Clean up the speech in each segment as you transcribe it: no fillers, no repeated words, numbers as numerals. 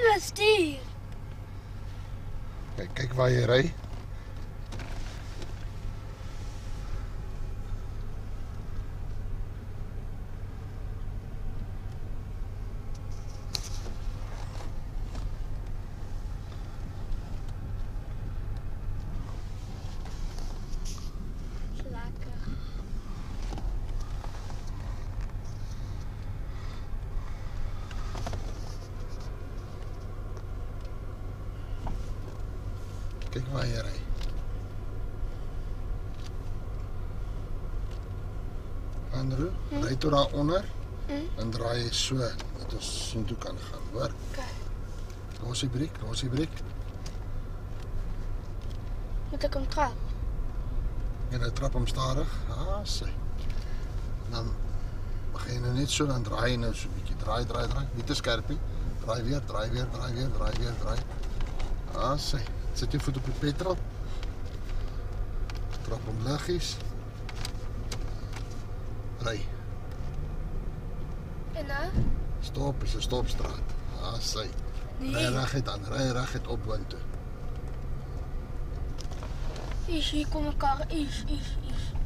nou stuur. Kyk waar jy ry. Kyk waar jy ry. Andrew, ry tot daar onder en draai jy so dat ons sien toe kan gaan, hoor? Okay. Los die breek. Moet ek hom trap? En nou trap hom stadig. Sy. Dan begin jy nou net so, dan draai jy nou so 'n bietjie. Draai. Nie te skerp nie. Draai weer. Sy. Sit jou voet op die petrol. Trap hom liggies. Ry. En nou? Stop, is 'n stopstraat. Sy. Nee. Ry reguit op boontoe. Hier kom 'n kar.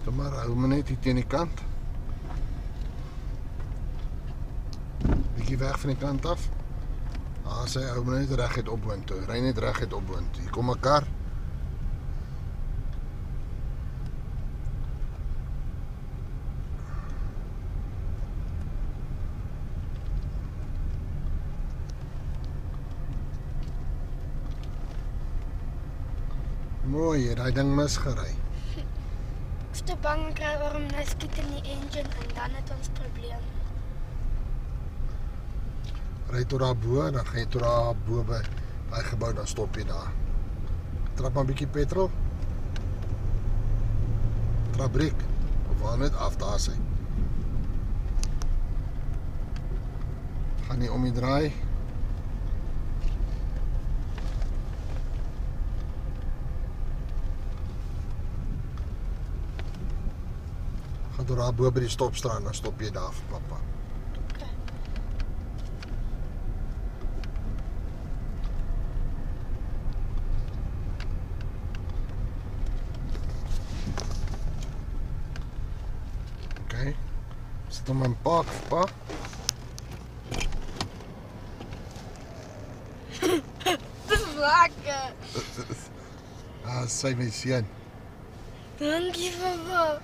Kom maar, hou maar net hier teen die kant. Bietjie weg van die kant af. Sy hou maar net reguit op boontoe. Ry net reguit op boontoe. Hier kom 'n kar. Mooi, jy daai ding misgery. Ek is te bang ek kry waarom nou skiet in die engine en dan het ons probleem. Ry tot daar bo, dan gaan jy tot daar bo by daai gebou, dan stop jy daar. Trap maar 'n bietjie petrol. Trap breek. Of waar net af, daar sy. Gaan nie om die draai. Gaan tot daar bo by die stopstraat, dan stop jy daar vir pappa. Okay. Sit hom in park, pa. Dis lekker. Sy my seun. Dankie, papa.